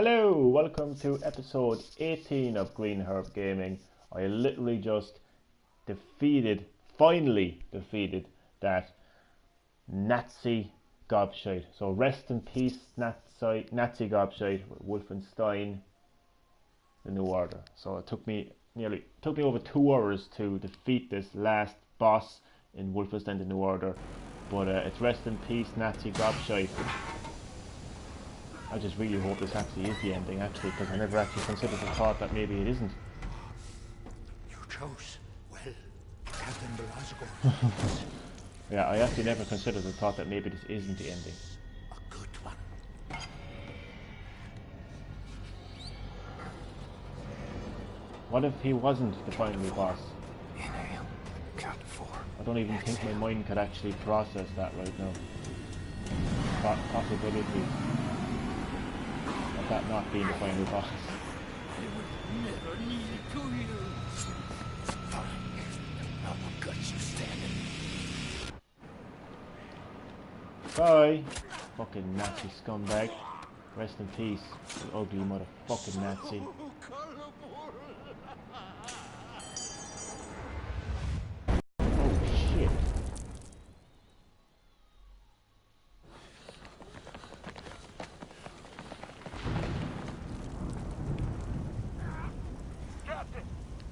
Hello, welcome to episode 18 of Green Herb Gaming. I literally just finally defeated that Nazi GOBSHITE. So rest in peace, Nazi GOBSHITE, Wolfenstein, the New Order. So it took me over 2 hours to defeat this last boss in Wolfenstein, the New Order. But it's rest in peace, Nazi GOBSHITE. I just really hope this actually is the ending, because I never actually considered the thought that maybe it isn't. You chose well, Captain Velasco. Yeah, I actually never considered the thought that maybe this isn't the ending. A good one. What if he wasn't the final boss? Inhale. Count to 4. I don't even think my mind could actually process that right now. Possibility of that not being the final boss. I would never need it to you. Fine. I will gut you standing. Bye, fucking Nazi scumbag. Rest in peace, you ugly motherfucking Nazi. Oh shit. Captain,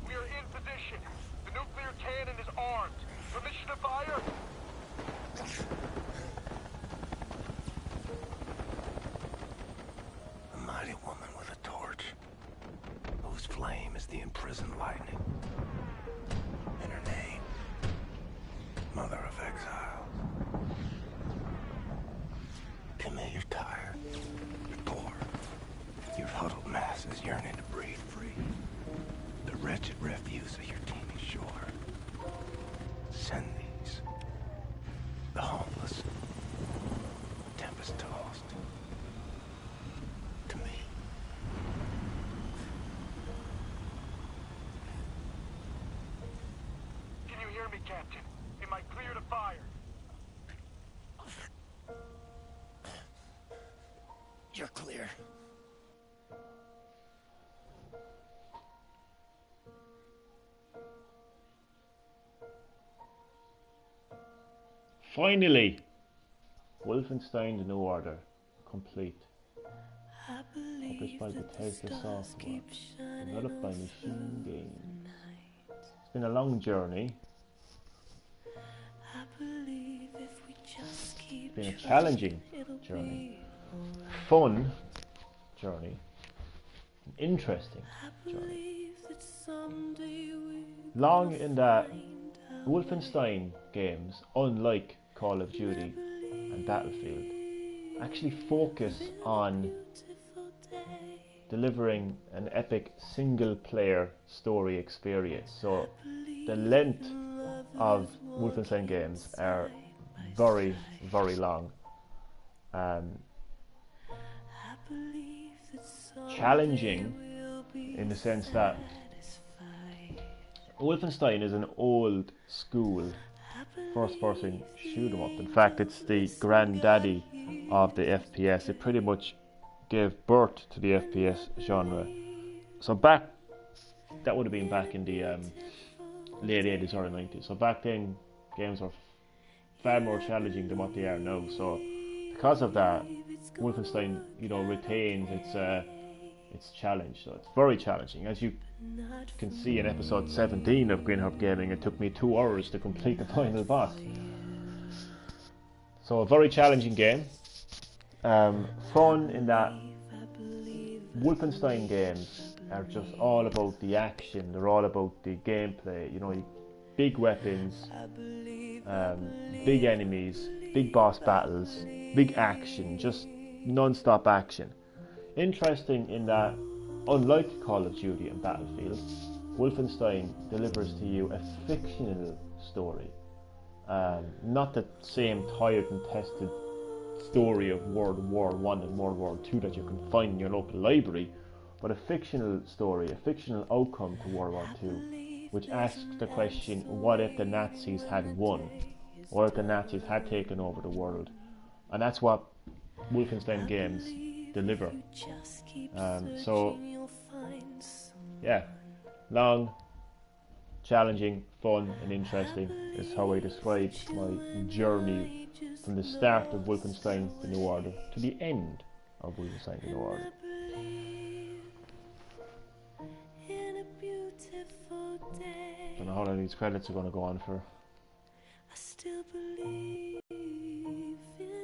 we are in position. The nuclear cannon is armed. Permission to fire? A mighty woman with a torch, whose flame is the imprisoned lightning. And her name, Mother of Exiles. Camille, you're tired. You're poor. Your huddled masses yearning to breathe free. The wretched refuse of your teeming shore. Send these. The homeless, tempest-tossed, to me. Can you hear me, Captain? Am I clear to fire? You're clear. Finally! Wolfenstein, the New Order. Complete. Published by Bethesda Software. Developed by Machine Games. It's been a long journey. It's been a challenging journey. Fun journey. An interesting journey. Long in that Wolfenstein games, unlike Call of Duty and Battlefield, actually focus on delivering an epic single-player story experience. So the length of Wolfenstein games are very, very long. Challenging in the sense that Wolfenstein is an old school first-person shoot-em-up. In fact, it's the granddaddy of the FPS. It pretty much gave birth to the FPS genre. So that would have been back in the late 80s, early 90s. So back then, games were far more challenging than what they are now. So because of that, Wolfenstein, retains its challenge. So it's very challenging. As you can see in episode 17 of Green Herb Gaming, it took me 2 hours to complete the final boss. So a very challenging game. Fun in that Wolfenstein games are just all about the action. They're all about the gameplay. Big weapons, big enemies, big boss battles, big action, just non-stop action. Interesting in that, unlike Call of Duty and Battlefield, Wolfenstein delivers to you a fictional story. Not the same tired and tested story of World War I and World War II that you can find in your local library, but a fictional story, a fictional outcome to World War II, which asks the question, what if the Nazis had won? What if the Nazis had taken over the world? And that's what Wolfenstein games deliver. So yeah, long, challenging, fun and interesting is how I describe my journey from the start of Wolfenstein The New Order to the end of Wolfenstein The New Order. Don't know how long these credits are going to go on for. I still believe in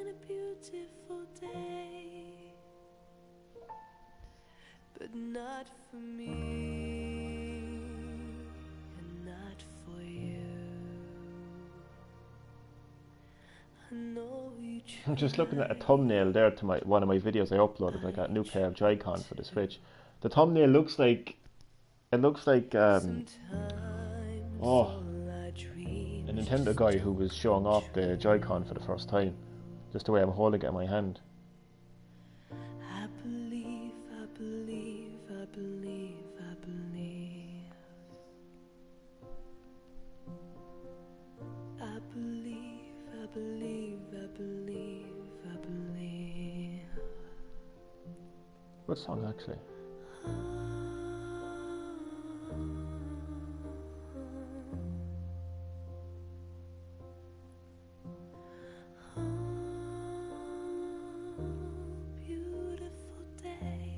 a beautiful day, but not for me and not for you. I know you. I'm just looking at a thumbnail there to one of my videos I uploaded. I got a new pair of Joy-Con for the Switch. The thumbnail looks like a Nintendo guy who was showing off the Joy-Con for the first time. Just the way I'm holding it in my hand. I believe, I believe, I believe, I believe. I believe, I believe, I believe, I believe. What song actually? Beautiful day.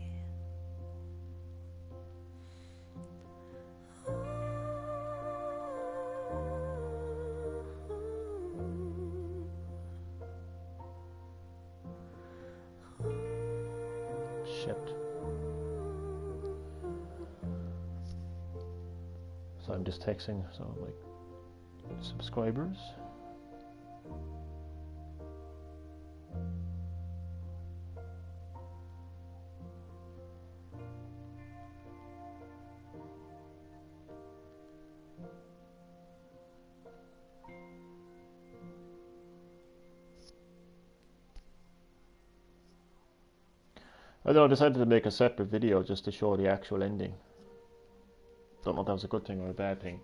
Shit. So I'm just texting some of my subscribers. I decided to make a separate video just to show the actual ending. Don't know if that was a good thing or a bad thing.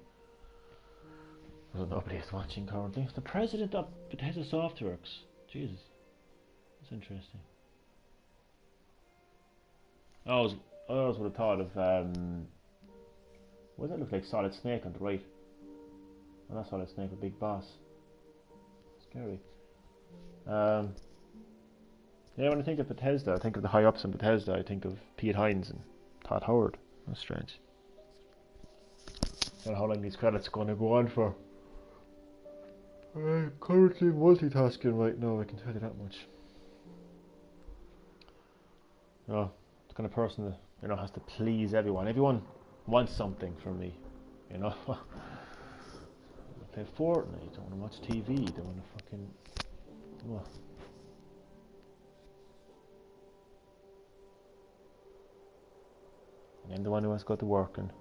Well, nobody is watching currently. The president of Bethesda Softworks. Jesus. That's interesting. I always would have thought of what does that look like? Solid Snake on the right. Well, not Solid Snake, a Big Boss. Scary. Yeah, when I think of Bethesda, I think of the high ups in Bethesda. I think of Pete Hines and Todd Howard. That's strange. I don't know how long these credits are going to go on for. I'm currently multitasking right now, I can tell you that much. The kind of person that has to please everyone. Everyone wants something from me, They play Fortnite, they want to watch TV, they want to fucking. Well. And I'm the one who has to go to work and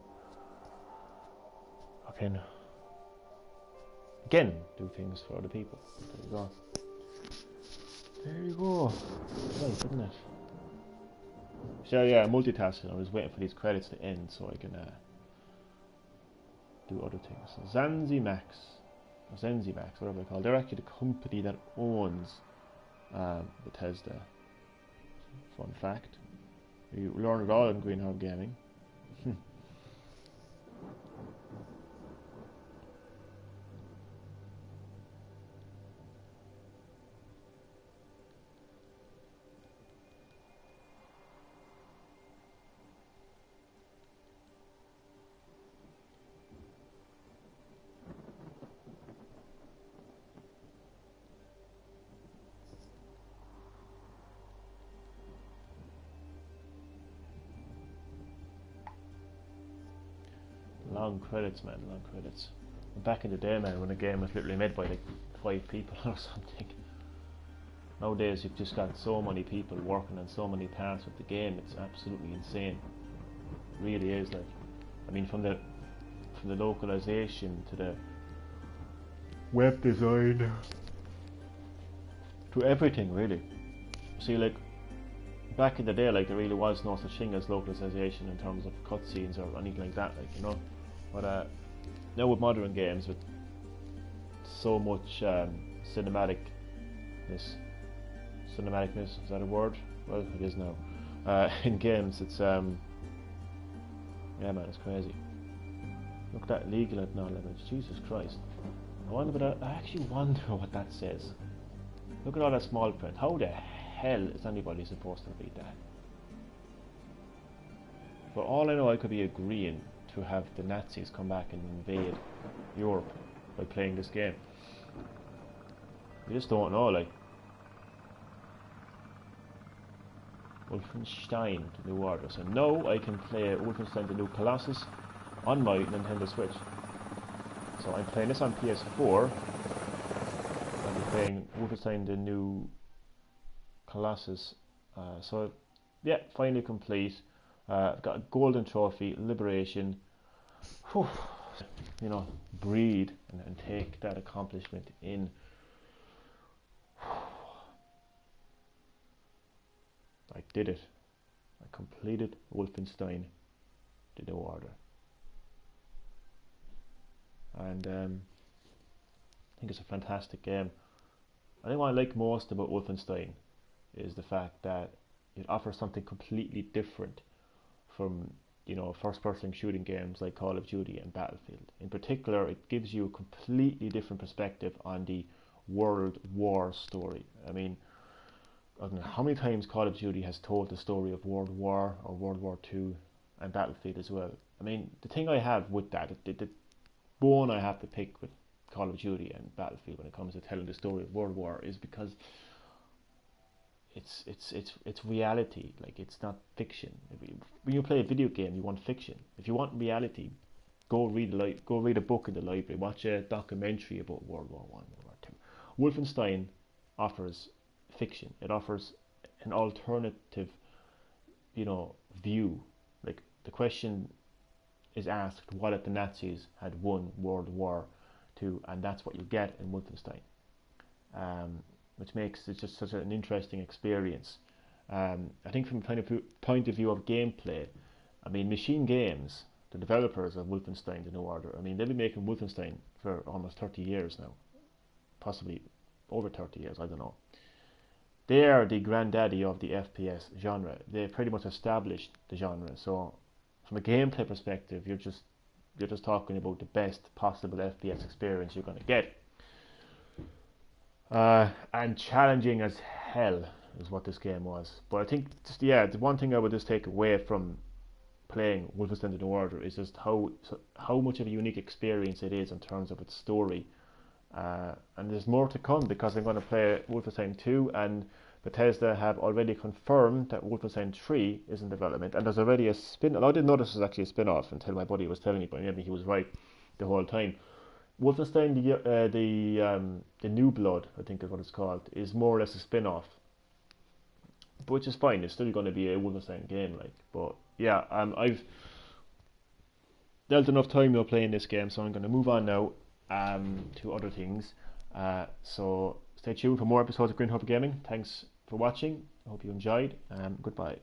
fucking again do things for other people. There you go. There you go. Right, isn't it? So yeah, multitasking. I was waiting for these credits to end so I can do other things. Zenzimax, whatever they're called. They're actually the company that owns Bethesda. Fun fact. You learn it all in Greenhorn Gaming. Long credits, man, long credits. Back in the day, man, when a game was literally made by like 5 people or something. Nowadays, you've just got so many people working on so many parts of the game. It's absolutely insane. It really is. Like, I mean, from the localization to the web design to everything, really. See, like back in the day, like there really was no such thing as localization in terms of cutscenes or anything like that, But now with modern games, with so much cinematicness, cinematicness, is that a word? Well, it is now. In games, it's yeah, man, it's crazy. Look at that legal acknowledgement. Jesus Christ. I actually wonder what that says. Look at all that small print. How the hell is anybody supposed to read that? For all I know, I could be agreeing to have the Nazis come back and invade Europe by playing this game. You just don't know, like. Wolfenstein, the new order. So now I can play Wolfenstein, the new Colossus on my Nintendo Switch. So I'm playing this on PS4. I'm playing Wolfenstein, the new Colossus. So yeah, finally complete. I've got a golden trophy, liberation. Whew. You know, breathe and take that accomplishment in. I did it. I completed Wolfenstein, the new order. And I think it's a fantastic game. I think what I like most about Wolfenstein is the fact that it offers something completely different from, you know, first-person shooting games like Call of Duty and Battlefield. In particular, it gives you a completely different perspective on the World War story. I mean, I don't know how many times Call of Duty has told the story of World War or World War II and Battlefield as well. I mean, the thing I have with that, the bone I have to pick with Call of Duty and Battlefield when it comes to telling the story of World War is because it's reality. Like, it's not fiction. When you play a video game, you want fiction. If you want reality, go read a book in the library, watch a documentary about World War I, World War II. Wolfenstein offers fiction. It offers an alternative, you know, view. Like, the question is asked, what if the Nazis had won World War II? And that's what you get in Wolfenstein, which makes it just such an interesting experience. I think from kind of point of view of gameplay, I mean, Machine Games, the developers of Wolfenstein, the New Order, I mean, they've been making Wolfenstein for almost 30 years now, possibly over 30 years, I don't know. They are the granddaddy of the FPS genre. They pretty much established the genre. So from a gameplay perspective, you're just talking about the best possible FPS experience you're going to get. And challenging as hell is what this game was. But I think, just, yeah, the one thing I would just take away from playing Wolfenstein: The New Order is just how much of a unique experience it is in terms of its story. And there's more to come, because I'm going to play Wolfenstein 2, and Bethesda have already confirmed that Wolfenstein 3 is in development, and there's already a spin-off. I didn't know this was actually a spin-off until my buddy was telling me, but maybe he was right the whole time. Wolfenstein, the New Blood, I think is what it's called, is more or less a spin-off, which is fine. It's still going to be a Wolfenstein game, like. But yeah, I've dealt enough time now playing this game, so I'm going to move on now to other things. So stay tuned for more episodes of Green Gaming. Thanks for watching. I hope you enjoyed. Goodbye.